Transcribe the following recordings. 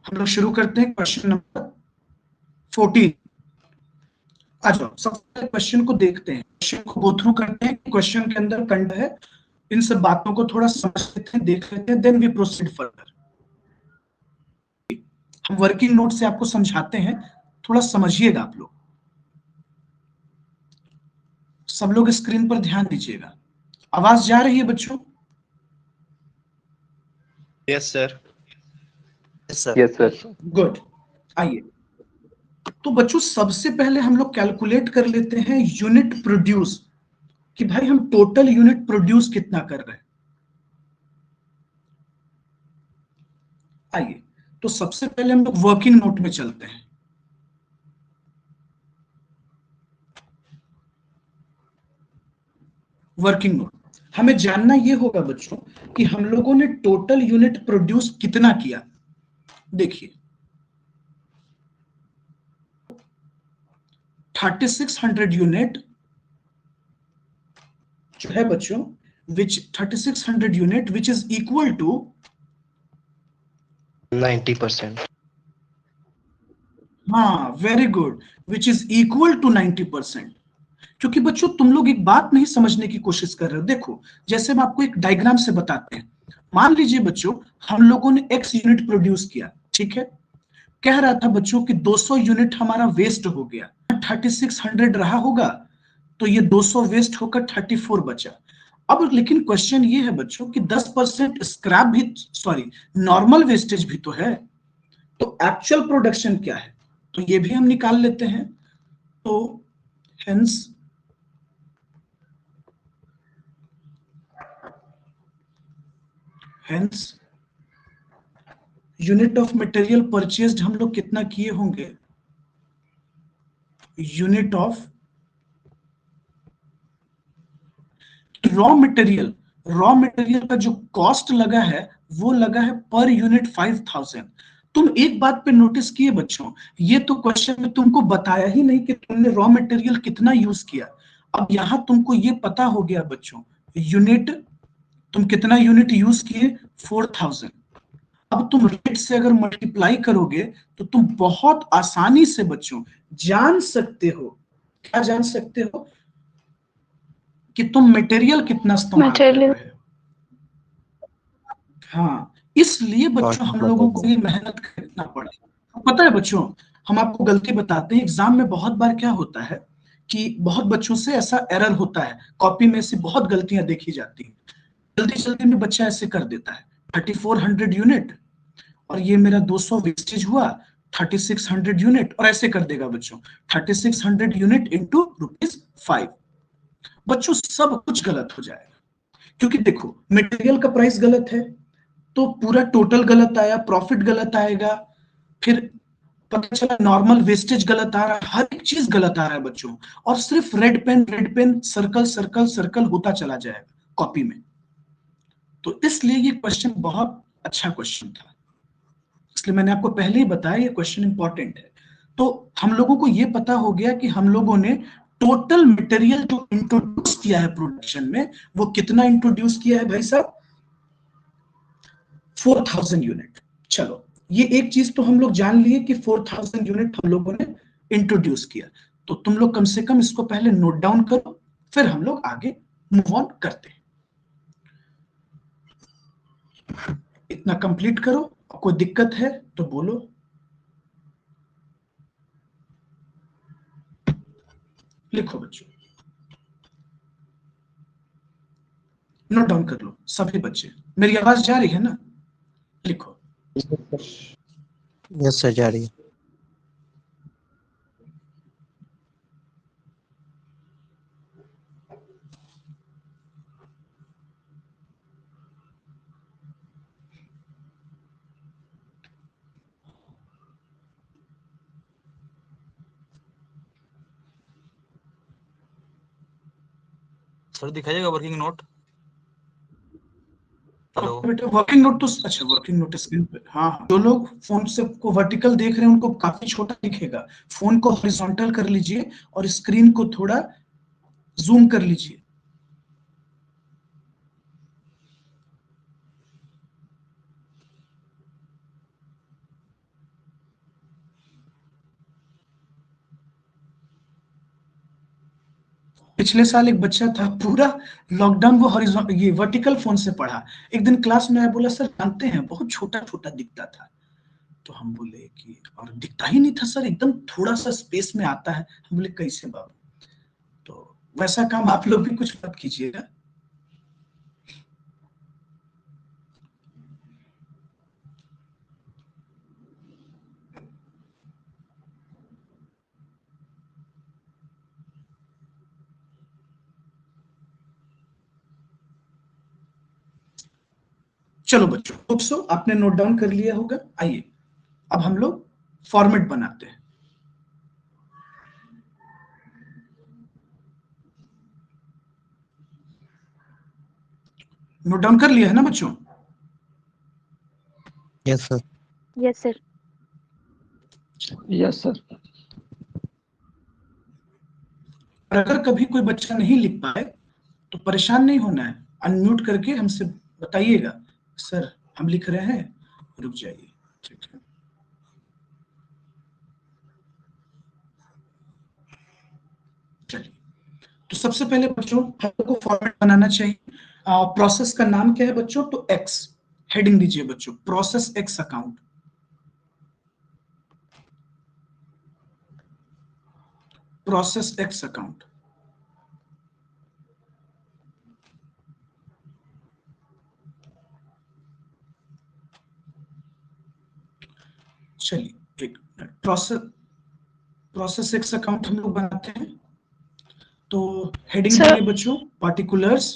हम लोग शुरू करते हैं क्वेश्चन नंबर 14। आ जाओ, सबसे क्वेश्चन को देखते हैं, क्वेश्चन को गो थ्रू करते हैं, क्वेश्चन के अंदर कंटेंट है, इन सब बातों को थोड़ा समझ लेते हैं, देख लेते हैं, देन वी प्रोसीड फर्दर। हम वर्किंग नोट से आपको समझाते हैं, थोड़ा समझिएगा आप लोग। सब लोग स्क्रीन पर ध्यान दीजिएगा। आवाज जा रही है बच्चों? Yes sir. Yes sir. Good. आइए, तो बच्चों सबसे पहले हम लोग कैलकुलेट कर लेते हैं यूनिट प्रोड्यूस, कि भाई हम टोटल यूनिट प्रोड्यूस कितना कर रहे हैं। आइए, तो सबसे पहले हम लोग वर्किंग नोट में चलते हैं। वर्किंग नोट हमें जानना यह होगा बच्चों कि हम लोगों ने टोटल यूनिट प्रोड्यूस कितना किया। देखिए 3600 यूनिट जो है बच्चों, which 3600 unit which is equal to 90%। हाँ, very good, which is equal to 90%। क्योंकि बच्चों तुम लोग एक बात नहीं समझने की कोशिश कर रहे हो। देखो, जैसे हम आपको एक डायग्राम से बताते हैं, मान लीजिए बच्चों हम लोगों ने x यूनिट प्रोड्यूस किया, ठीक है। कह रहा था बच्चों कि 200 यूनिट हमारा वेस्ट हो गया, 3600 रहा होगा, तो ये 200 वेस्ट होकर 34 बचा। अब लेकिन क्वेश्चन ये है बच्चों कि 10% स्क्रैप भी, सॉरी, नॉर्मल वेस्टेज भी तो है, तो एक्चुअल प्रोडक्शन क्या है, तो ये भी हम निकाल लेते हैं। तो hence unit of material purchased हम लोग कितना किए होंगे, यूनिट ऑफ रॉ मटेरियल का जो कॉस्ट लगा है वो लगा है पर यूनिट 5000। तुम एक बात पे नोटिस किए बच्चों, ये तो क्वेश्चन में तुमको बताया ही नहीं कि तुमने रॉ मटेरियल कितना यूज किया। अब यहां तुमको ये पता हो गया बच्चों, यूनिट तुम कितना यूनिट यूज किए, 4000। अब तुम रेट से अगर मल्टीप्लाई करोगे तो तुम बहुत आसानी से बच्चों जान सकते हो, क्या जान सकते हो, कि तुम मटेरियल कितना इस्तेमाल कर रहे हो। हाँ, इसलिए बच्चों हम लोगों को ये मेहनत करना पड़ा। पता है बच्चों, हम आपको गलती बताते हैं, एग्जाम में बहुत बार क्या होता है कि बहुत बच्चों से ऐसा एरर होता है, कॉपी में से बहुत गलतियां देखी जाती हैं। जल्दी जल्दी में बच्चा ऐसे कर देता है 3400 यूनिट, और ये मेरा 200 वेस्टेज हुआ 3600 यूनिट, और ऐसे कर देगा बच्चों 3600 यूनिट इंटू ₹5। बच्चों सब कुछ गलत हो जाएगा, क्योंकि देखो मटेरियल का प्राइस गलत है तो पूरा टोटल गलत आया, प्रॉफिट गलत आएगा, फिर पता चला नॉर्मल वेस्टेज गलत आ रहा है, हर एक चीज गलत आ रहा है बच्चों, और सिर्फ red pen circle circle circle होता चला जाएगा कॉपी में। तो इसलिए ये क्वेश्चन बहुत अच्छा क्वेश्चन था, इसलिए मैंने आपको पहले ही बताया ये क्वेश्चन इंपॉर्टेंट है। तो हम लोगों को ये पता हो गया कि हम लोगों ने टोटल मटेरियल जो इंट्रोड्यूस किया है प्रोडक्शन में, वो कितना इंट्रोड्यूस किया है भाई साहब, 4000 यूनिट। चलो, ये एक चीज तो हम लोग जान लिए कि 4000 यूनिट हम लोगों ने इंट्रोड्यूस किया। तो तुम लोग कम से कम इसको पहले नोट डाउन करो, फिर हम लोग आगे मूव ऑन करते हैं। इतना कंप्लीट करो, कोई दिक्कत है तो बोलो। लिखो बच्चों, नोट डाउन कर लो सभी बच्चे, मेरी आवाज जा रही है ना? लिखो। यस सर, जा रही है। सर दिखाइएगा वर्किंग नोट। हेलो बेटा वर्किंग नोट तो अच्छा, वर्किंग नोट स्क्रीन पे, हाँ हाँ। जो लोग फोन से को वर्टिकल देख रहे हैं उनको काफी छोटा दिखेगा, फोन को हॉरिजॉन्टल कर लीजिए और स्क्रीन को थोड़ा जूम कर लीजिए। पिछले साल एक बच्चा था, पूरा लॉकडाउन वो हॉरिजॉन्टल ये वर्टिकल फोन से पढ़ा। एक दिन क्लास में आया, बोला सर जानते हैं बहुत छोटा छोटा दिखता था। तो हम बोले कि और दिखता ही नहीं था सर, एकदम थोड़ा सा स्पेस में आता है। हम बोले कैसे बाबू? तो वैसा काम आप लोग भी कुछ मत कीजिएगा। चलो बच्चों, होप सो आपने नोट डाउन कर लिया होगा। आइए अब हम लोग फॉर्मेट बनाते हैं। नोट डाउन कर लिया है ना बच्चों? Yes, sir. Yes, sir. Yes sir. और अगर कभी कोई बच्चा नहीं लिख पाए तो परेशान नहीं होना है, अनम्यूट करके हमसे बताइएगा, सर हम लिख रहे हैं, रुक जाइए। ठीक है, चलिए। तो सबसे पहले बच्चों हम लोग को फॉर्मेट बनाना चाहिए। प्रोसेस का नाम क्या है बच्चों? तो एक्स हेडिंग दीजिए बच्चों, process x account. Process x account. चलिए एक प्रोसेस एक्स अकाउंट हम लोग बनाते हैं। तो हेडिंग Sir. दीजिए बच्चों, पार्टिकुलर्स।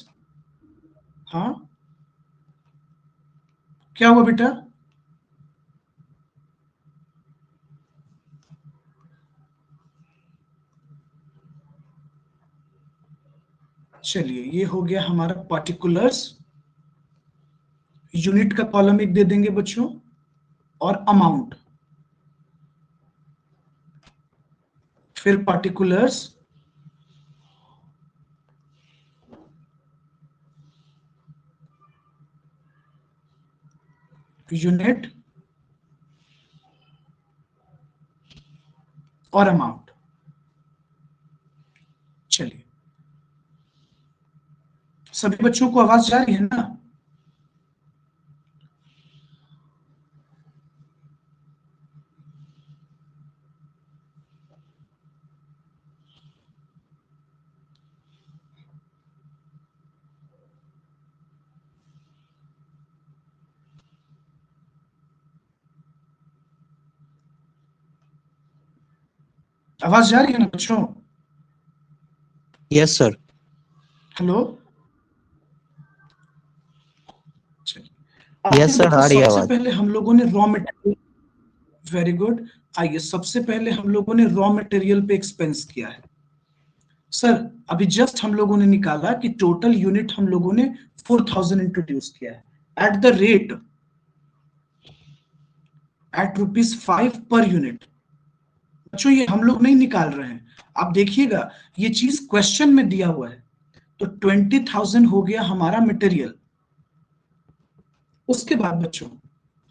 हाँ क्या हुआ बेटा? चलिए ये हो गया हमारा पार्टिकुलर्स। यूनिट का कॉलम एक दे देंगे बच्चों, और अमाउंट। फिर पार्टिकुलर्स, यूनिट और अमाउंट। चलिए सभी बच्चों को आवाज जा रही है ना? आवाज जा रही है ना बच्चों? Yes, sir. Hello? Yes, sir. आ रही है सबसे आवाज। पहले हम लोगों ने रॉ मटेरियल, वेरी गुड। आइए सबसे पहले हम लोगों ने रॉ मटेरियल पे एक्सपेंस किया है। सर अभी जस्ट हम लोगों ने निकाला कि टोटल यूनिट हम लोगों ने 4000 इंट्रोड्यूस किया है at the rate at ₹5 per unit. बच्चों ये हम लोग नहीं निकाल रहे हैं, आप देखिएगा ये चीज क्वेश्चन में दिया हुआ है। तो 20,000 हो गया हमारा मटेरियल। उसके बाद बच्चों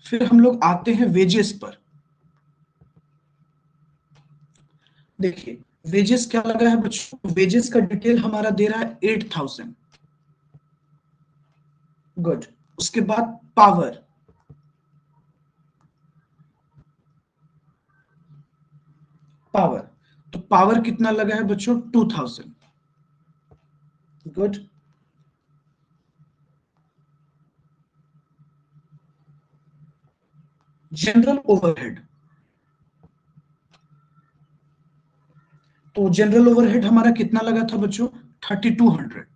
फिर हम लोग आते हैं वेजेस पर। देखिए वेजेस क्या लगा है बच्चों? वेजेस का डिटेल हमारा दे रहा है 8,000। गुड। उसके बाद पावर, पावर तो पावर कितना लगा है बच्चों? 2000। गुड। जनरल ओवरहेड, तो जनरल ओवरहेड हमारा कितना लगा था बच्चों? 3200।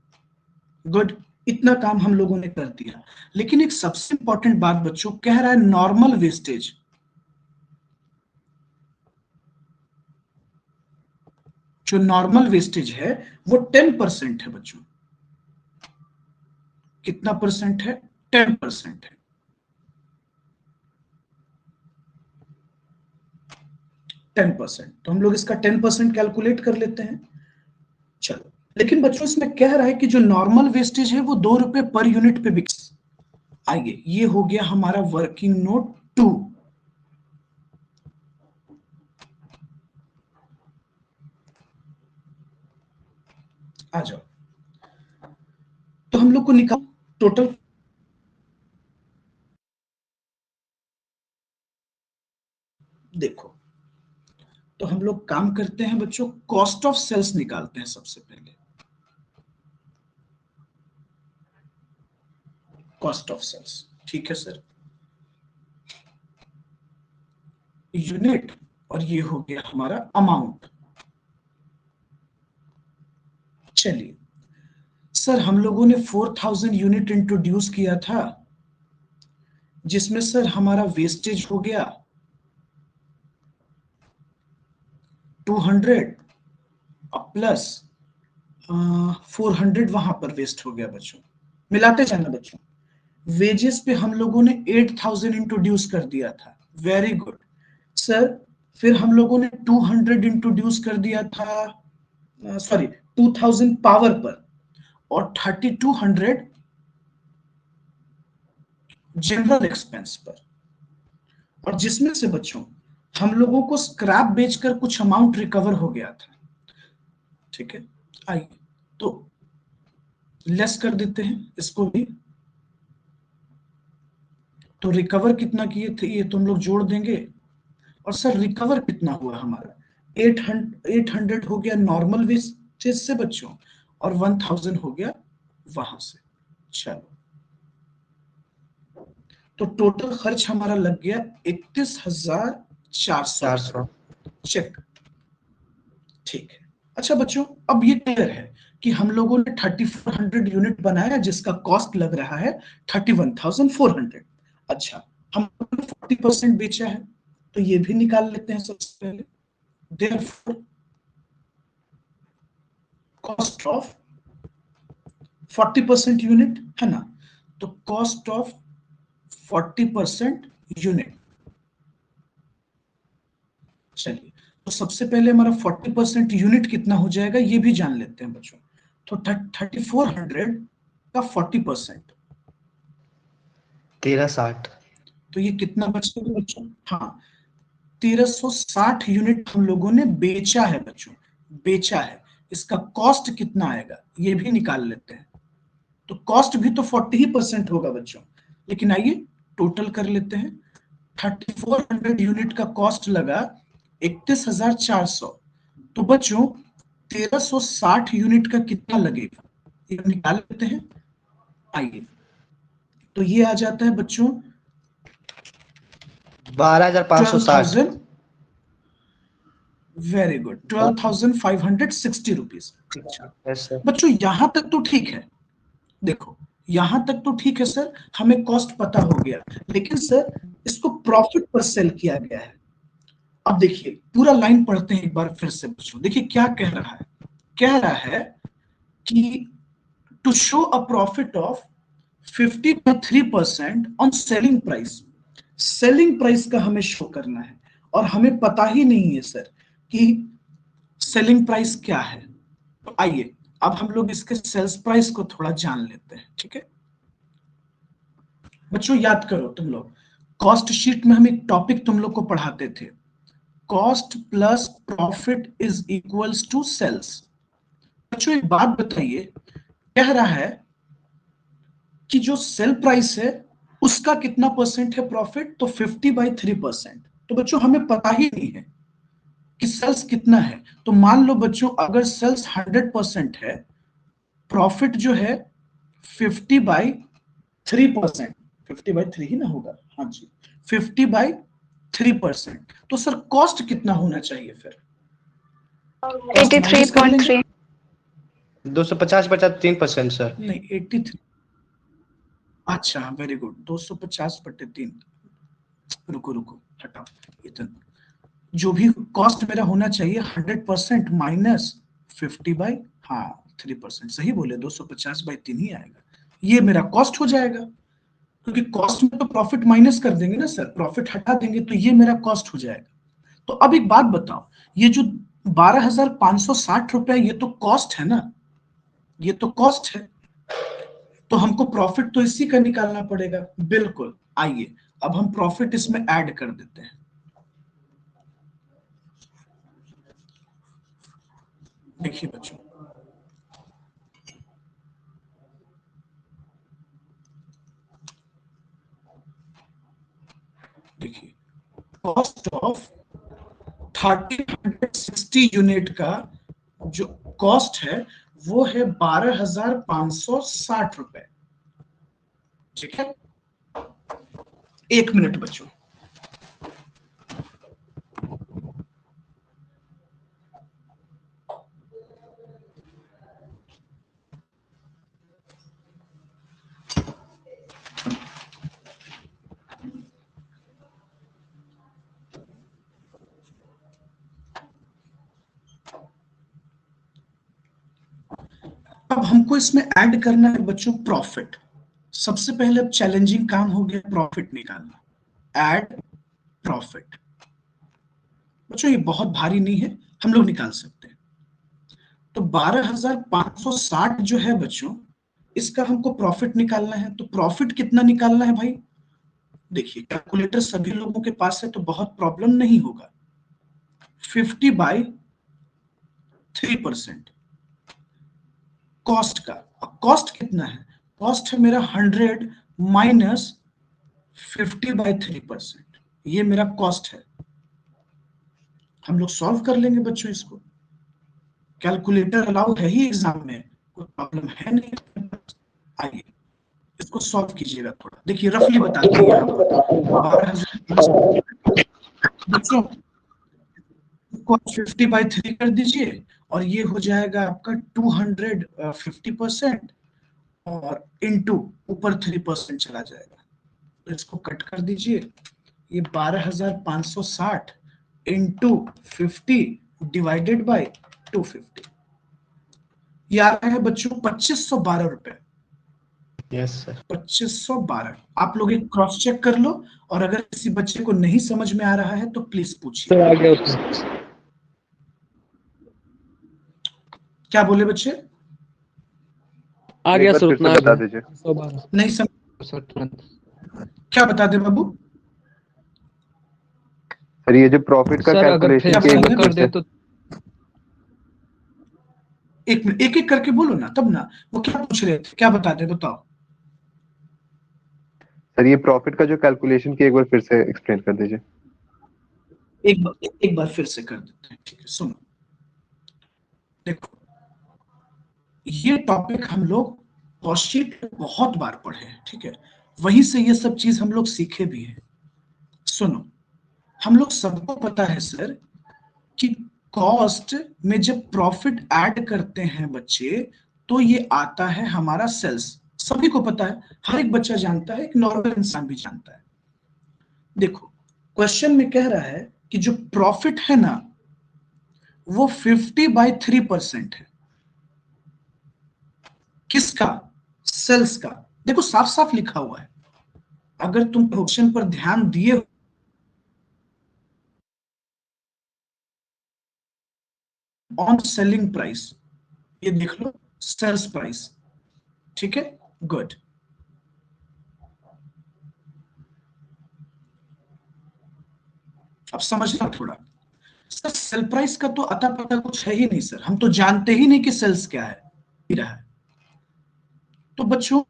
गुड। इतना काम हम लोगों ने कर दिया। लेकिन एक सबसे इंपॉर्टेंट बात बच्चों, कह रहा है नॉर्मल वेस्टेज। जो नॉर्मल वेस्टेज है वो 10% है बच्चों। कितना परसेंट है? 10% है। 10%, तो हम लोग इसका 10% कैलकुलेट कर लेते हैं। चलो, लेकिन बच्चों इसमें कह रहा है कि जो नॉर्मल वेस्टेज है वो ₹2 पर यूनिट पे बिके। आइए ये हो गया हमारा वर्किंग नोट 2। आ जाओ, तो हम लोग को निकाल टोटल देखो, तो हम लोग काम करते हैं बच्चों, कॉस्ट ऑफ सेल्स निकालते हैं सबसे पहले। कॉस्ट ऑफ सेल्स, ठीक है सर, यूनिट, और ये हो गया हमारा अमाउंट। चलिए सर, हम लोगों ने 4000 यूनिट इंट्रोड्यूस किया था, जिसमें सर हमारा वेस्टेज हो गया 200 प्लस 400 वहां पर वेस्ट हो गया बच्चों, मिलाते जाना बच्चों। वेजेस पे हम लोगों ने 8000 इंट्रोड्यूस कर दिया था, वेरी गुड सर। फिर हम लोगों ने 200 इंट्रोड्यूस कर दिया था, सॉरी 2000 पावर पर, और 3200 जनरल एक्सपेंस पर, और जिसमें से बच्चों हम लोगों को स्क्रैप बेचकर कुछ अमाउंट रिकवर हो गया था, ठीक है। आइए तो लेस कर देते हैं इसको भी, तो रिकवर कितना किए थे ये तुम लोग जोड़ देंगे, और सर रिकवर कितना हुआ हमारा 800 हो गया नॉर्मल वेस्टेज से बच्चों, और 1000 हो गया वहां से। चलो, तो टोटल खर्च हमारा लग गया 31,400। चेक, ठीक है। अच्छा बच्चों, अब ये क्लियर है कि हम लोगों ने 3400 यूनिट बनाया, जिसका कॉस्ट लग रहा है 31,400। अच्छा, हम लोगों ने 40% बेचा है, तो ये भी निकाल लेते हैं सबसे पहले। Therefore, कॉस्ट ऑफ 40% यूनिट है ना, तो कॉस्ट ऑफ 40% यूनिट। चलिए, तो सबसे पहले हमारा 40% यूनिट कितना हो जाएगा ये भी जान लेते हैं बच्चों। तो 3400 का 40%, 1360। तो ये कितना बचेगा बच्चों? हाँ, 1360 यूनिट हम लोगों ने बेचा है बच्चों, बेचा है। इसका कॉस्ट कितना आएगा ये भी निकाल लेते हैं। तो कॉस्ट भी तो 40% होगा बच्चों, लेकिन आइए टोटल कर लेते हैं। 3400 यूनिट का कॉस्ट लगा 31,400, तो बच्चों 1360 यूनिट का कितना लगेगा ये निकाल लेते हैं। आइए, तो ये आ जाता है बच्चों 12,560। 12,000, very good, 12,560 rupees. Yes sir. बच्चों यहां तक तो ठीक है, देखो यहां तक तो ठीक है सर, हमें कॉस्ट पता हो गया, लेकिन सर इसको प्रॉफिट पर सेल किया गया है। अब देखिए पूरा लाइन पढ़ते हैं एक बार फिर से बच्चों, देखिए क्या कह रहा है। कह रहा है कि to show a profit of 53% on selling price, selling price का हमें शो करना है, और हमें पता ही नहीं है सर कि सेलिंग प्राइस क्या है। तो आइए अब हम लोग इसके सेल्स प्राइस को थोड़ा जान लेते हैं, ठीक है बच्चों। याद करो तुम लोग, कॉस्ट शीट में हम एक टॉपिक तुम लोग को पढ़ाते थे, cost plus profit is equals to sales. बच्चों एक बात बताइए, कह रहा है कि जो सेल प्राइस है उसका कितना परसेंट है प्रॉफिट, तो 50/3%। तो बच्चों हमें पता ही नहीं है कि सेल्स कितना है। तो मान लो बच्चों अगर सेल्स 100% है, प्रॉफिट जो है 50/3%, 50/3 ही ना होगा, हाँ जी, 50/3%। तो सर कॉस्ट कितना होना चाहिए फिर? 83.3। 250/3% सर। नहीं 83, अच्छा वेरी गुड, 250/3। रुको रुको हटाओ, इतना जो भी कॉस्ट मेरा होना चाहिए 100% माइनस 50/3%, सही बोले, 250/3 ही आएगा, ये मेरा कॉस्ट हो जाएगा। क्योंकि कॉस्ट में तो प्रॉफिट माइनस कर देंगे ना सर, प्रॉफिट हटा देंगे, तो ये मेरा कॉस्ट हो जाएगा। तो अब एक बात बताओ, ये जो 12,560 रुपए ये तो कॉस्ट है ना, ये तो कॉस्ट है, तो हमको प्रॉफिट तो इसी का निकालना पड़ेगा। बिल्कुल, आइए अब हम प्रॉफिट इसमें ऐड कर देते हैं। देखिए बच्चों, देखिए कॉस्ट ऑफ 1360 यूनिट का जो कॉस्ट है वो है 12,560 रुपए। ठीक है, 1 मिनट बच्चों। अब हमको इसमें ऐड करना है बच्चों प्रॉफिट। सबसे पहले अब चैलेंजिंग काम हो गया प्रॉफिट निकालना। ऐड प्रॉफिट बच्चों ये बहुत भारी नहीं है, हम लोग निकाल सकते हैं। तो 12,560 जो है बच्चों, इसका हमको प्रॉफिट निकालना है। तो प्रॉफिट कितना निकालना है भाई? देखिए कैलकुलेटर सभी लोगों के पास है तो बहुत प्रॉब्लम नहीं होगा। 50/3% कॉस्ट का। कॉस्ट कितना है? कॉस्ट है मेरा 100 माइनस 50/3%, ये मेरा कॉस्ट है। हम लोग सॉल्व कर लेंगे बच्चों इसको, कैलकुलेटर अलाउड है ही एग्जाम में, कोई प्रॉब्लम है नहीं। आइए इसको सॉल्व कीजिएगा थोड़ा। देखिए रफली बताते हैं यहाँ पर 12,000 बच्चों को 50/3 कर दीजिए और ये हो जाएगा आपका 250% और इनटू ऊपर 3% चला जाएगा। तो इसको कट कर दीजिए। ये 12,560 इंटू 50 डिवाइडेड बाय 250, ये आ रहा है बच्चों 2,512 रुपए। Yes sir. 2,512। आप लोग एक क्रॉस चेक कर लो, और अगर किसी बच्चे को नहीं समझ में आ रहा है तो प्लीज पूछिए। आ गया उसमें। क्या बोले बच्चे? आ गया सर, उतना बता दीजिए। नहीं समझ, क्या बता दे बाबू? सर ये जो प्रॉफिट का कैलकुलेशन कर दे तो एक मिनट, एक एक करके बोलो ना, तब ना। वो क्या पूछ रहे थे, क्या बता दे, बताओ। सर ये प्रॉफिट का जो कैलकुलेशन की एक बार फिर से एक्सप्लेन कर दीजिए। एक बार फिर से कर देते हैं, ठीक है। सुनो, देखो ये टॉपिक हम लोग कॉस्टशीट बहुत बार पढ़े हैं, ठीक है, वहीं से ये सब चीज हम लोग सीखे भी हैं। सुनो, हम लोग सबको पता है सर कि कॉस्ट में जब प्रॉफिट ऐड करते हैं बच्चे, तो ये आता है हमारा सेल्स। सभी को पता है, हर एक बच्चा जानता है, एक नॉर्मल इंसान भी जानता है। देखो क्वेश्चन में कह रहा है कि जो प्रॉफिट है ना वो 50/3% है। किसका? सेल्स का। देखो साफ साफ लिखा हुआ है, अगर तुम क्वेश्चन पर ध्यान दिए ऑन सेलिंग प्राइस, ये देख लो सेल्स प्राइस, ठीक है, गुड। अब समझना थोड़ा। सर सेल प्राइस का तो अता पता कुछ है ही नहीं सर, हम तो जानते ही नहीं कि सेल्स क्या है रहा है। तो बच्चों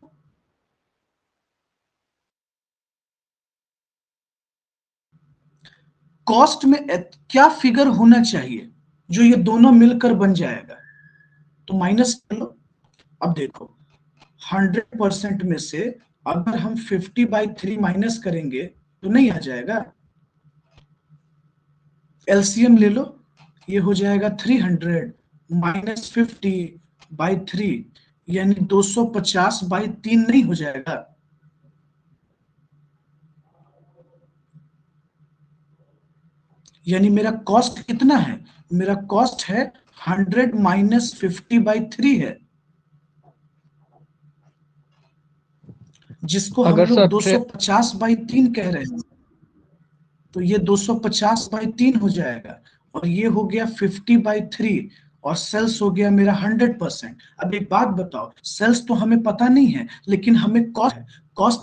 कॉस्ट में क्या फिगर होना चाहिए जो ये दोनों मिलकर बन जाएगा? तो माइनस कर लो। अब देखो 100% में से अगर हम 50/3 माइनस करेंगे तो नहीं आ जाएगा। एलसीएम ले लो, ये हो जाएगा 300 माइनस 50/3, यानी 250/3 नहीं हो जाएगा? यानी मेरा कॉस्ट कितना है? मेरा कॉस्ट है 100 माइनस 50/3 है, जिसको हम लोग 250/3 कह रहे हैं। तो ये 250/3 हो जाएगा, और ये हो गया 50/3, और सेल्स हो गया मेरा 100%। अब एक बात बताओ, सेल्स तो हमें पता नहीं है, लेकिन हमें कॉस्ट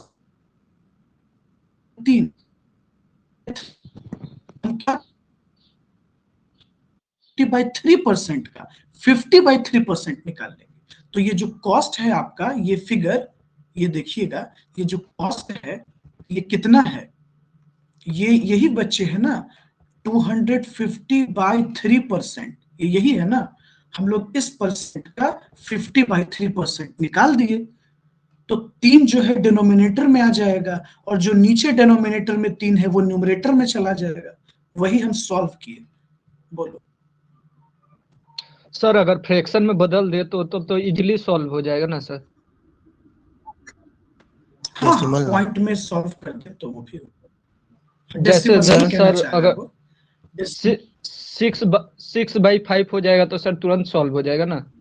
3 50/3% का 50/3% निकाल लेंगे। तो ये जो कॉस्ट है आपका, ये फिगर, ये देखिएगा, ये जो कॉस्ट है ये कितना है? यही बच्चे है ना, 250/3%, यही है ना। हम लोग इस परसेंट का 50/3% निकाल दिए, तो 3 जो है डिनोमिनेटर में आ जाएगा, और जो नीचे डिनोमिनेटर में 3 है वो न्यूमरेटर में चला जाएगा। वही हम सॉल्व किए। बोलो सर अगर फ्रैक्शन में बदल दे तो इजीली सॉल्व हो जाएगा ना सर? हाँ हाँ, पॉइंट में सॉल्व कर दे तो वो भी जैसे डेसिमल नहीं कहना सर चाह रहा अगर वो। 6/5 हो जाएगा तो सर तुरंत सॉल्व हो जाएगा ना?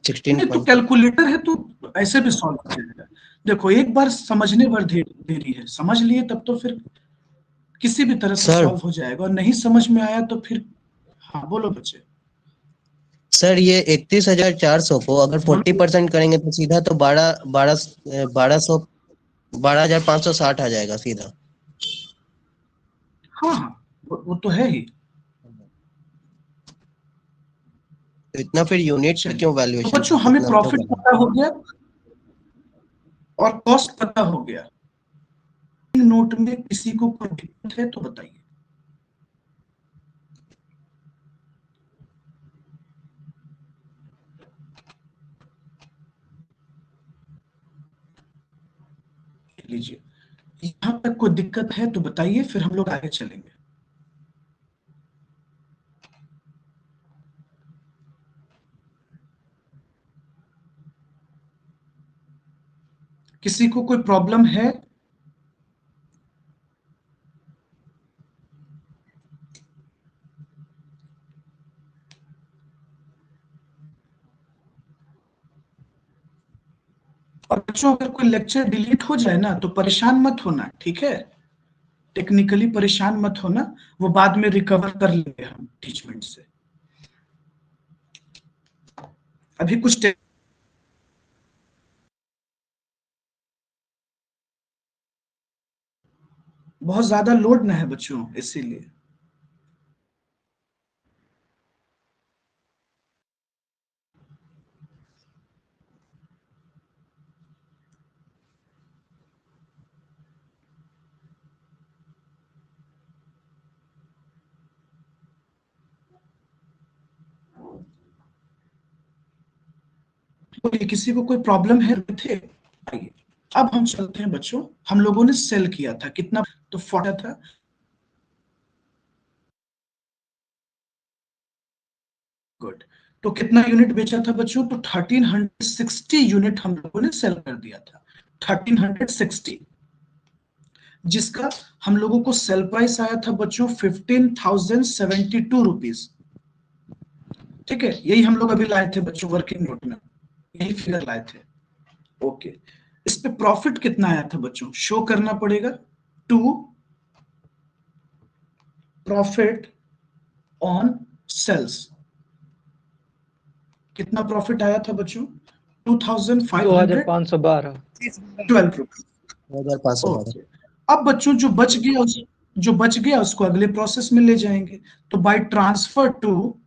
16 नहीं तो कैलकुलेटर है तो ऐसे भी सॉल्व हो जाएगा। देखो एक बार समझने भर देरी है, समझ लिए तब तो फिर किसी भी तरह से सॉल्व हो जाएगा, और नहीं समझ में आया तो फिर। हाँ बोलो बच्चे। सर ये 31,400 को अगर 40% करेंगे तो सीधा तो 12,560 आ जाएगा सीधा। हाँ हाँ, वो तो है ही। तो इतना फिर यूनिट चलिए, क्यों तो वैल्यूएशन बच्चों हमें इतना क्यों प्रॉफिट बढ़ा? पता हो गया और कॉस्ट पता हो गया। नोट में किसी को कोई दिक्कत है तो बताइए। लीजिए, यहां तक कोई दिक्कत है तो बताइए, फिर हम लोग आगे चलेंगे। किसी को कोई प्रॉब्लम है? और बच्चों अगर कोई लेक्चर डिलीट हो जाए ना तो परेशान मत होना, ठीक है? टेक्निकली परेशान मत होना, वो बाद में रिकवर कर लेंगे हम टीचमेंट से। अभी कुछ बहुत ज्यादा लोड ना है बच्चों, इसीलिए। तो किसी को कोई प्रॉब्लम है थे? आइए, अब हम चलते हैं बच्चों। हम लोगों ने सेल किया था कितना, तो 40 था। गुड। तो कितना यूनिट बेचा था बच्चों? तो 1360 यूनिट हम लोगों ने सेल कर दिया था। 1360, जिसका हम लोगों को सेल प्राइस आया था बच्चों 15,072 रुपीज। ठीक है, यही हम लोग अभी लाए थे बच्चों वर्किंग नोट में, यही फिगर लाए थे। ओके, इस पे प्रॉफिट कितना आया था बच्चों? शो करना पड़ेगा। टू प्रॉफिट ऑन सेल्स, कितना प्रॉफिट आया था बच्चों? 2512। 2,512 रुपीज। 2,512। ओके, अब बच्चों जो बच गया उसको अगले प्रोसेस में ले जाएंगे। तो by transfer to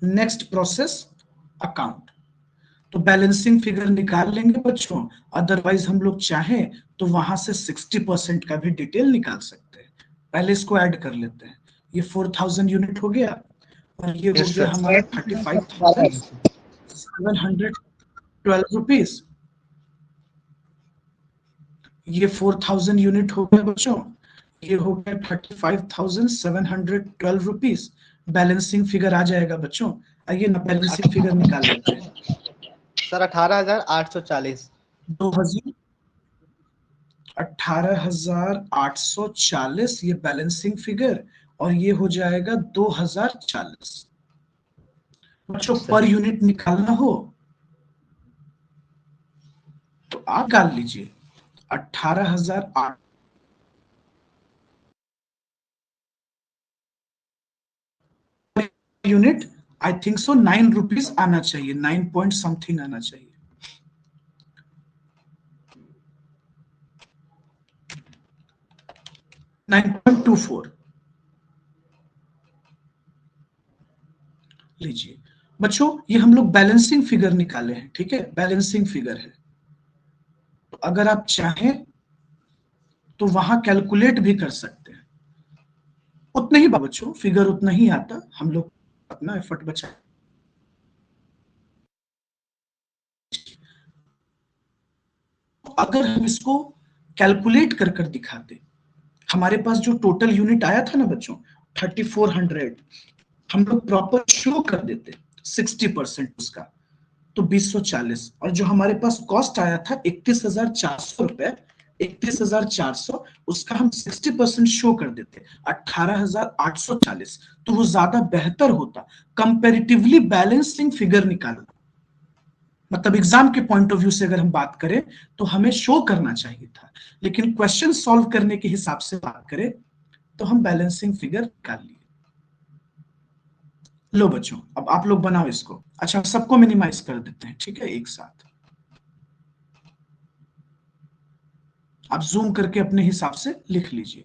next process account. तो बैलेंसिंग फिगर निकाल लेंगे बच्चों, अदरवाइज हम लोग चाहें तो वहां से 60% का भी डिटेल निकाल सकते हैं। पहले इसको ऐड कर लेते हैं। ये 4,000 यूनिट हो गया, और ये हो गया हमारा 35,712 रुपीज। ये 4,000 यूनिट हो गया बच्चों, ये हो गया 35,712 रुपीज। बैलेंसिंग फिगर आ जाएगा बच्चों। आइए ना बैलेंसिंग फिगर निकाल लेते हैं। सर 18,840। 18,840 ये बैलेंसिंग फिगर, और ये हो जाएगा 2,040। बच्चों पर यूनिट निकालना हो तो आप निकाल लीजिए। 18,008 unit, I think so 9 rupees आना चाहिए, 9 पॉइंट समथिंग आना चाहिए। 9.24। लीजिए बच्चों, ये हम लोग बैलेंसिंग फिगर निकाले हैं, ठीक है, बैलेंसिंग फिगर है। तो अगर आप चाहें तो वहां कैलकुलेट भी कर सकते हैं। उतना ही बच्चों, फिगर उतना ही आता, हम लोग अपना एफर्ट बचा। अगर हम इसको कैलकुलेट कर कर दिखाते, हमारे पास जो टोटल यूनिट आया था ना बच्चों 3400, हम लोग प्रॉपर शो कर देते 60% उसका, तो 2040, और जो हमारे पास कॉस्ट आया था 31,400 रुपए, 31,400, उसका हम 60% शो कर देते 18,840, तो वो ज्यादा बेहतर होता कंपेरेटिवली बैलेंसिंग फिगर निकालना। मतलब एग्जाम के पॉइंट ऑफ व्यू से अगर हम बात करें तो हमें शो करना चाहिए था, लेकिन क्वेश्चन सॉल्व करने के हिसाब से बात करें तो हम बैलेंसिंग फिगर निकाल लिए। लो बच्चों, अब आप लोग बनाओ इसको। अच्छा, सबको मिनिमाइज कर देते हैं, ठीक है, एक साथ। आप जूम करके अपने हिसाब से लिख लीजिए।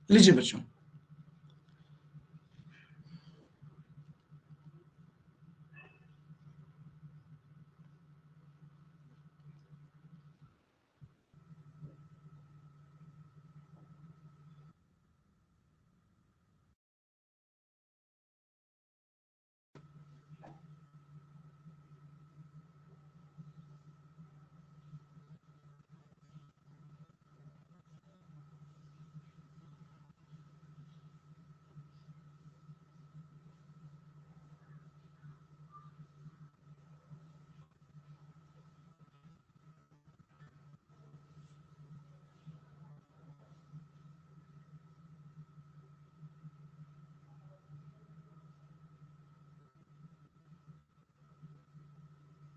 लीजिए बच्चों,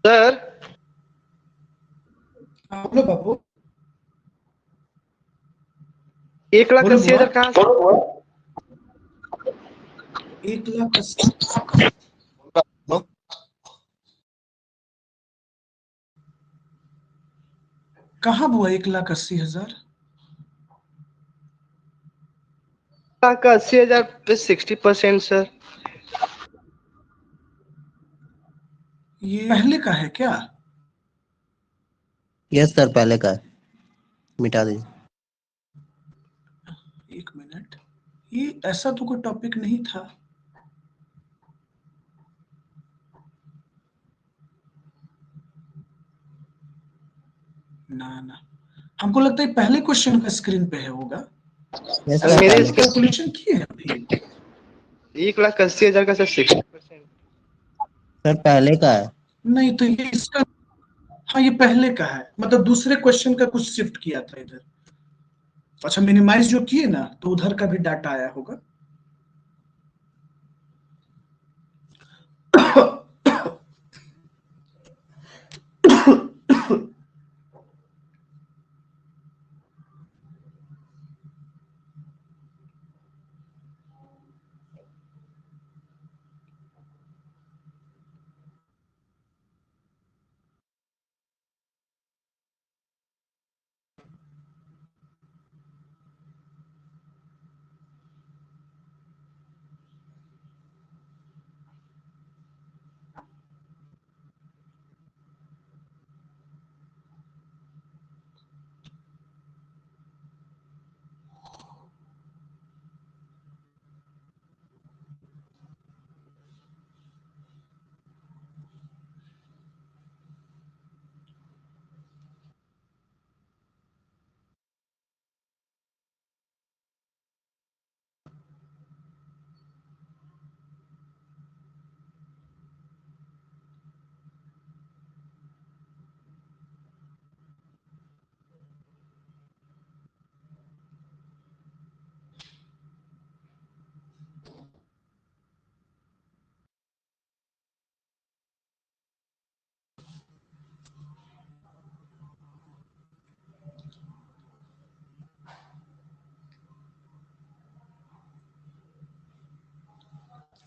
सर हाँ, बोलो बाबू। 1,80,000 कहाँ से? 1,80,000 कहाँ हुआ? 1,80,000? 1,80,000 पे 60% सर। ये पहले का है क्या? यस सर, पहले का है, मिटा दीजिए। एक मिनट, ये ऐसा तो कोई टॉपिक नहीं था। ना ना, हमको लगता है पहले क्वेश्चन का स्क्रीन पे है होगा। यस सर सर, मेरे पहले इसके कैलकुलेशन किए हैं अभी? 1,80,000 का सर 60%। सर पहले का है। नहीं तो ये इसका, हाँ ये पहले का है, मतलब दूसरे क्वेश्चन का कुछ शिफ्ट किया था इधर। अच्छा, मिनिमाइज जो किए ना तो उधर का भी डाटा आया होगा।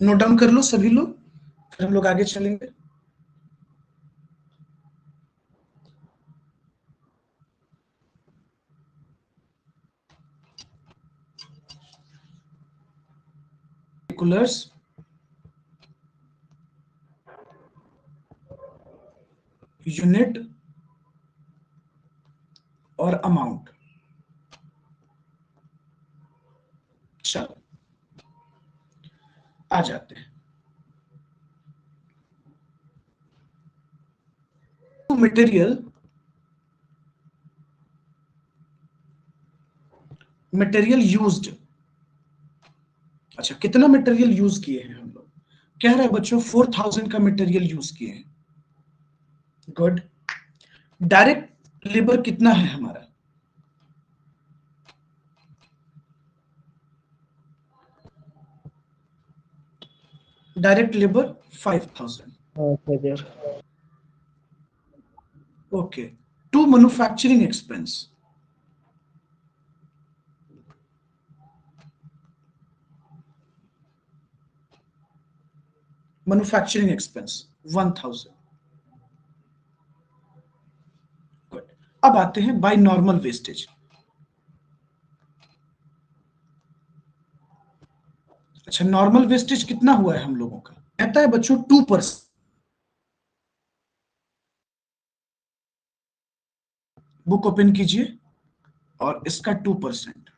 नोट डाउन कर लो सभी लोग, फिर हम लोग आगे चलेंगे। particulars, यूनिट और अमाउंट। चलो आ जाते हैं। मटेरियल यूज्ड, अच्छा कितना मटेरियल यूज किए हैं हम लोग? कह रहा है बच्चों 4000 का मटेरियल यूज किए हैं। गुड। डायरेक्ट लेबर कितना है हमारा? Direct labour 5000। 5000। Okay. To manufacturing expense, manufacturing expense 1000। Good. अब आते हैं बाय नॉर्मल वेस्टेज। अच्छा नॉर्मल वेस्टेज कितना हुआ है हम लोगों का? कहता है बच्चों 2%। बुक ओपन कीजिए और इसका 2%,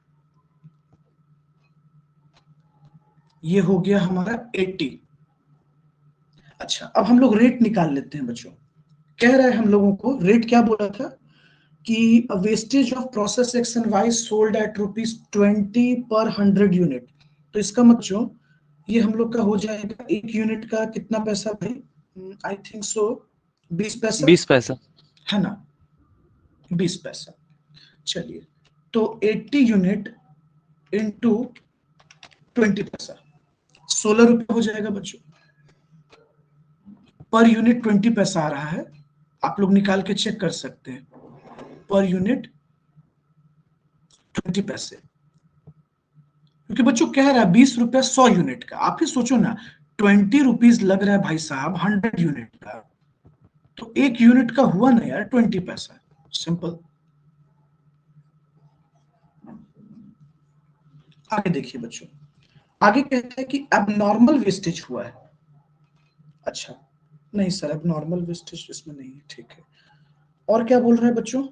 ये हो गया हमारा 80। अच्छा अब हम लोग रेट निकाल लेते हैं बच्चों। कह रहा है हम लोगों को रेट क्या बोला था कि wastage of process X and Y sold at ₹20 पर 100 यूनिट। तो इसका मतलब ये हम लोग का हो जाएगा एक यूनिट का कितना पैसा भाई? आई थिंक सो 20 पैसा 20 पैसा। है ना, 20 पैसा। चलिए तो 80 यूनिट इंटू 20 पैसा 16 रुपए हो जाएगा बच्चों। पर यूनिट 20 पैसा आ रहा है, आप लोग निकाल के चेक कर सकते हैं। पर यूनिट 20 पैसे, क्योंकि बच्चों कह रहा है 20 रुपया 100 यूनिट का। आप ही सोचो ना, 20 रुपीज लग रहा है भाई साहब 100 यूनिट का, तो एक यूनिट का हुआ ना यार 20 पैसा। सिंपल। आगे देखिए बच्चों, आगे कहता है कि एबनॉर्मल वेस्टेज हुआ है। अच्छा नहीं सर, एबनॉर्मल वेस्टेज इसमें नहीं है, ठीक है। और क्या बोल रहा है बच्चों?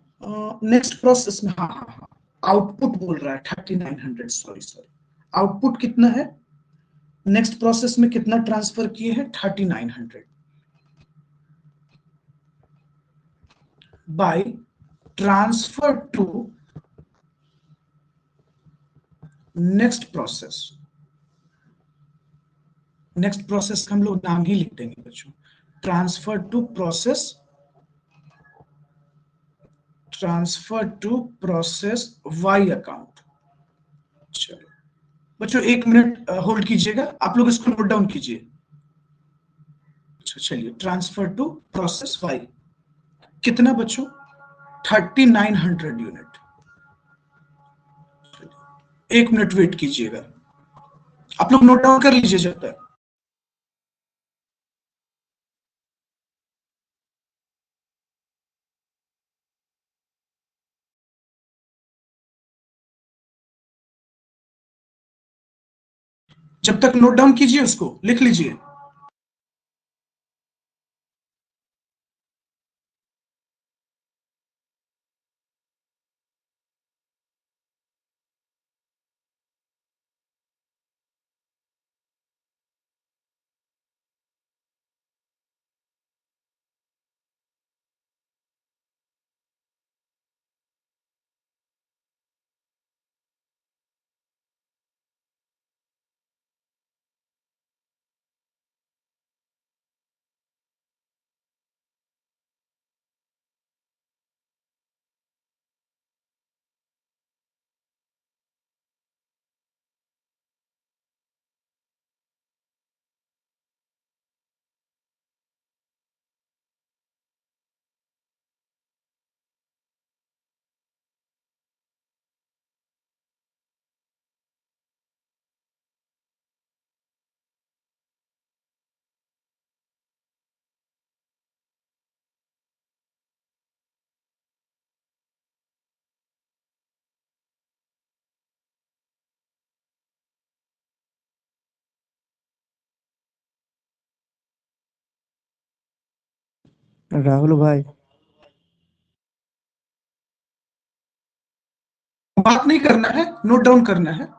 नेक्स्ट प्रोसेस में, हाँ हाँ हाँ, आउटपुट बोल रहा है 3900। सॉरी सॉरी, आउटपुट कितना है? नेक्स्ट प्रोसेस में कितना ट्रांसफर किए हैं? 3900 by transfer to next process. Next process का हम लोग नाम ही लिख देंगे बच्चों, transfer to process, transfer to process Y account. चलो बच्चों 1 मिनट होल्ड कीजिएगा, आप लोग इसको नोट डाउन कीजिए। अच्छा चलिए, ट्रांसफर टू प्रोसेस वाई कितना बच्चों? 3900 यूनिट। 1 मिनट वेट कीजिएगा, आप लोग नोट डाउन कर लीजिए जब तक। जब तक नोट डाउन कीजिए, उसको लिख लीजिए। राहुल भाई। बात नहीं करना है, नोट डाउन करना है।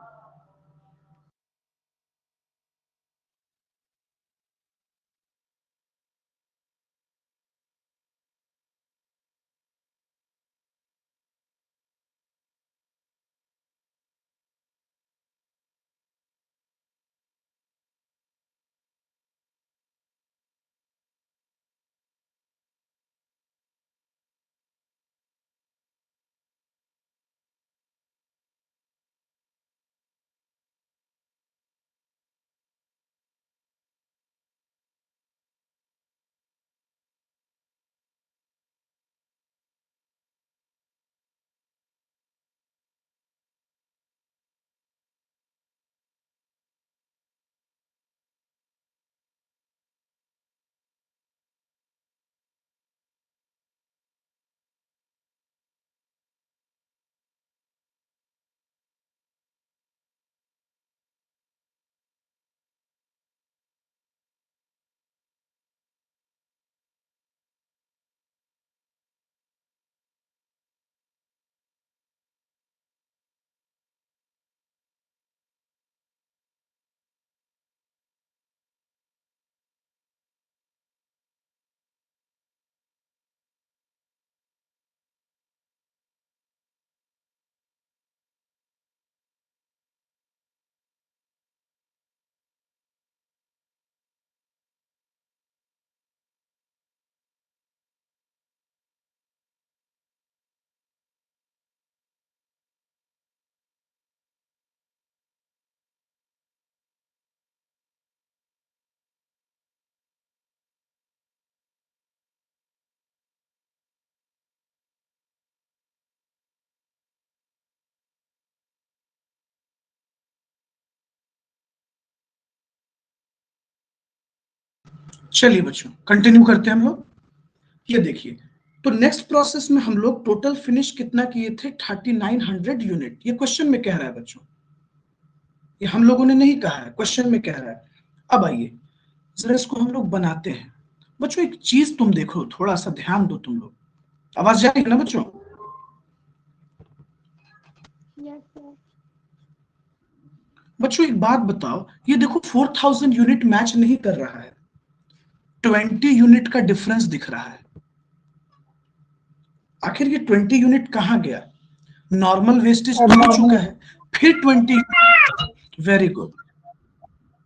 चलिए बच्चों, कंटिन्यू करते हैं हम लोग। ये देखिए, तो नेक्स्ट प्रोसेस में हम लोग टोटल फिनिश कितना किए थे? 3900 यूनिट। ये क्वेश्चन में कह रहा है बच्चों, ये हम लोगों ने नहीं कहा है, क्वेश्चन में कह रहा है। अब आइए जरा इसको हम लोग बनाते हैं। बच्चों एक चीज तुम देखो, थोड़ा सा ध्यान दो तुम लोग। आवाज जा रही है ना बच्चों? बच्चों एक बात बताओ, ये देखो 4000 यूनिट मैच नहीं कर रहा है, 20 यूनिट का डिफरेंस दिख रहा है। आखिर ये 20 यूनिट कहां गया? नॉर्मल वेस्टेज तो हो चुका है, फिर 20। वेरी गुड,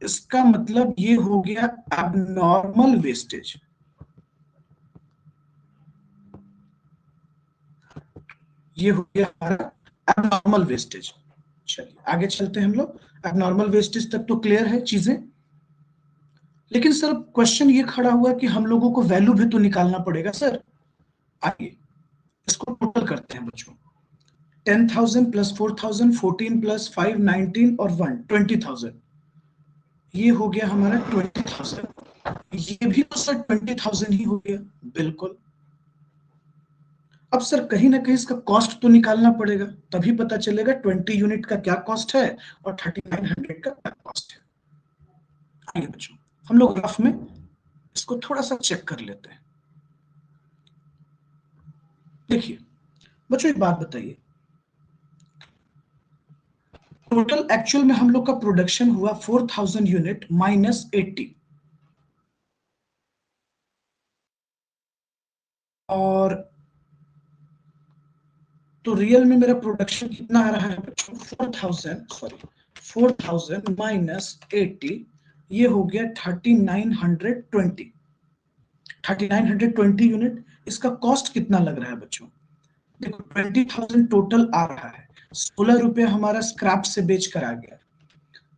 इसका मतलब ये हो गया एबनॉर्मल वेस्टेज। ये हो गया हमारा एबनॉर्मल वेस्टेज। चलिए आगे चलते हैं हम लोग। एबनॉर्मल वेस्टेज तक तो क्लियर है चीजें, लेकिन सर क्वेश्चन ये खड़ा हुआ कि हम लोगों को वैल्यू भी तो निकालना पड़ेगा सर। आइए इसको टोटल करते हैं बच्चों। 10,000 प्लस 4,000, 14 प्लस 5, 19 और 1, 20,000। ये हो गया हमारा 20,000। ये भी तो सर 20,000 ही हो गया, बिल्कुल। अब सर कहीं ना कहीं इसका कॉस्ट तो निकालना पड़ेगा, तभी पता चलेगा 20 यूनिट का क्या कॉस्ट है और 3900 का क्या कॉस्ट है। आइए बच्चों हम लोग ग्राफ में इसको थोड़ा सा चेक कर लेते हैं। देखिए बच्चों एक बात बताइए, टोटल एक्चुअल में हम लोग का प्रोडक्शन हुआ 4000 यूनिट माइनस 80, और तो रियल में मेरा प्रोडक्शन कितना आ रहा है बच्चों? 4000 माइनस 80, ये हो गया 3920। 3920 यूनिट। इसका कॉस्ट कितना लग रहा है बच्चों? देखो 20,000 टोटल आ रहा है, 16 रुपए हमारा स्क्रैप से बेच कर आ गया,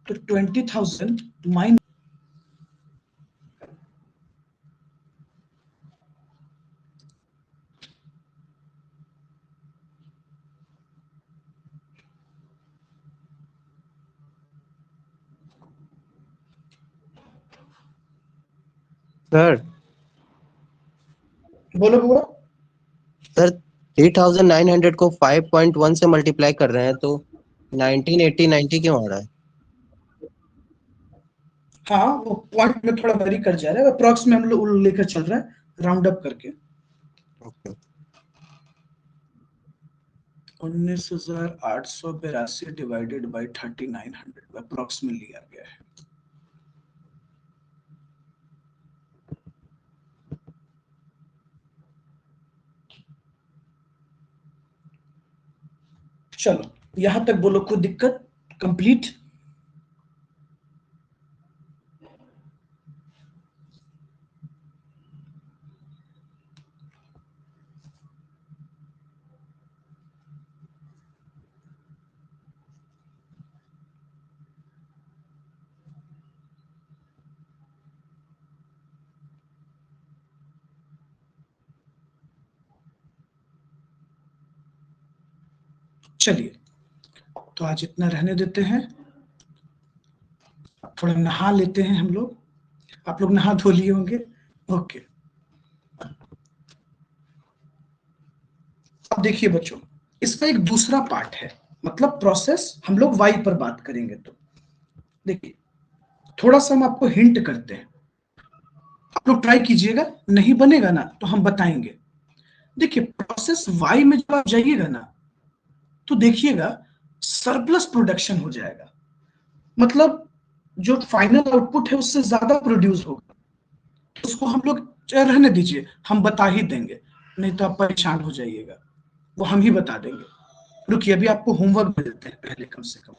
तो 20,000 माइनस सर बोलो बोलो। सर 3900 को 5.1 से मल्टीप्लाई कर रहे हैं तो 1980 90 क्यों आ रहा है? हाँ वो पॉइंट में थोड़ा वेरी कर जा रहा है, अप्रॉक्स में हम लोग लेकर चल रहे हैं, राउंड अप करके। ओके 19,882 डिवाइडेड बाय 3900 अप्रोक्सीमेटली आ गया है। चलो यहां तक बोलो, कोई दिक्कत? कंप्लीट? चलिए तो आज इतना रहने देते हैं, थोड़ा नहा लेते हैं हम लोग। आप लोग नहा धो लिए होंगे? ओके। अब देखिए बच्चों, इसका एक दूसरा पार्ट है, मतलब प्रोसेस हम लोग वाई पर बात करेंगे। तो देखिए थोड़ा सा हम आपको हिंट करते हैं, आप लोग ट्राई कीजिएगा, नहीं बनेगा ना तो हम बताएंगे। देखिए प्रोसेस वाई में जब आप जाइएगा ना तो देखिएगा सरप्लस प्रोडक्शन हो जाएगा, मतलब जो फाइनल आउटपुट है उससे ज्यादा प्रोड्यूस होगा। तो उसको हम लोग रहने दीजिए, हम बता ही देंगे, नहीं तो आप परेशान हो जाइएगा, वो हम ही बता देंगे। रुकिए अभी आपको होमवर्क दे देते हैं पहले कम से कम।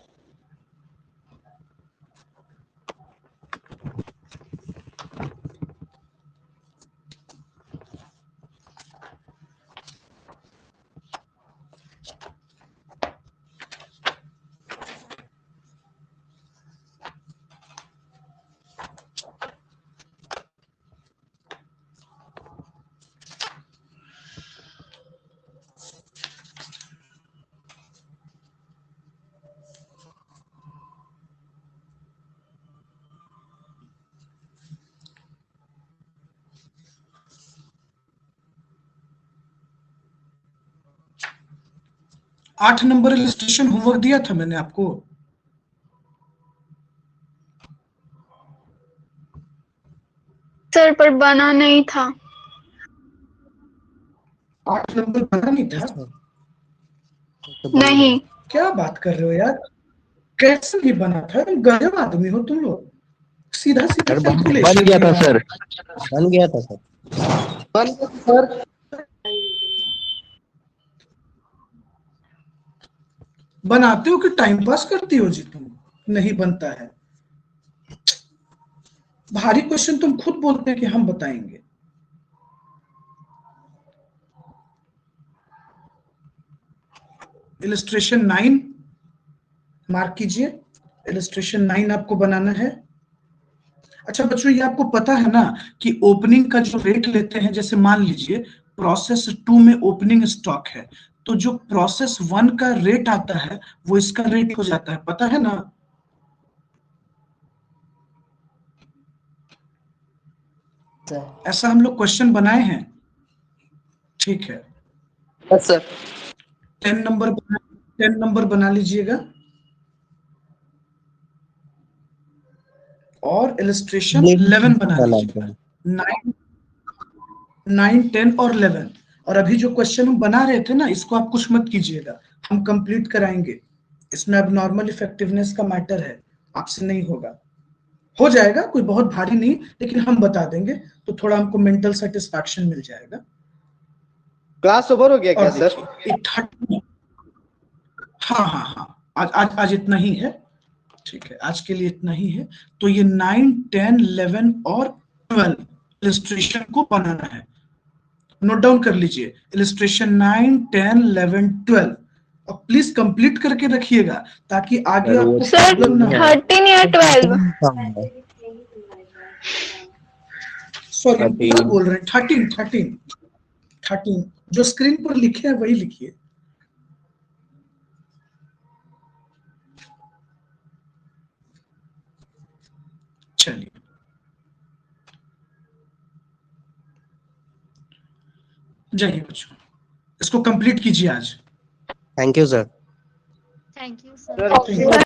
आठ नंबर इलस्ट्रेशन होमवर्क दिया था मैंने आपको। सर पर बना नहीं था। 8 नंबर बना नहीं था? नहीं। क्या बात कर रहे हो यार, कैसे नहीं बना था? गजब आदमी हो तुम लोग, सीधा सीधा कैलकुलेशन बन गया था सर, बन गया था सर, बन गया था सर। बनाते हो कि टाइम पास करती हो जी तुम? नहीं बनता है, भारी क्वेश्चन तुम खुद बोलते हैं कि हम बताएंगे। इलस्ट्रेशन 9 मार्क कीजिए, इलस्ट्रेशन 9 आपको बनाना है। अच्छा बच्चों ये आपको पता है ना कि ओपनिंग का जो रेट लेते हैं, जैसे मान लीजिए प्रोसेस 2 में ओपनिंग स्टॉक है, तो जो प्रोसेस 1 का रेट आता है वो इसका रेट हो जाता है, पता है ना? ऐसा हम लोग क्वेश्चन बनाए हैं, ठीक है? Yes sir. 10 नंबर बना लीजिएगा, और इलस्ट्रेशन 11 बना लीजिएगा। 9, 10 और 11। और अभी जो क्वेश्चन हम बना रहे थे ना, इसको आप कुछ मत कीजिएगा, हम कंप्लीट कराएंगे। इसमें अब नॉर्मल इफेक्टिवनेस का मैटर है, आपसे नहीं होगा, हो जाएगा, कोई बहुत भारी नहीं, लेकिन हम बता देंगे तो थोड़ा हमको मेंटल सेटिस्फैक्शन मिल जाएगा। क्लास ओवर हो गया क्या सर? हाँ हाँ हाँ, आज इतना ही है, ठीक है, आज के लिए इतना ही है। तो ये 9, 10, 11 और 12 इलस्ट्रेशन को बनाना है, नोट डाउन कर लीजिए। इलस्ट्रेशन 9, 10, 11, 12, और प्लीज कंप्लीट करके रखिएगा ताकि आगे आपको सर प्रॉब्लम ना हो। 13 या 12? सॉरी हम क्या बोल रहे हैं? 13 जो स्क्रीन पर लिखे हैं वही लिखिए। चलिए जाइए बच्चों, इसको कंप्लीट कीजिए आज। Thank you sir. Thank you sir.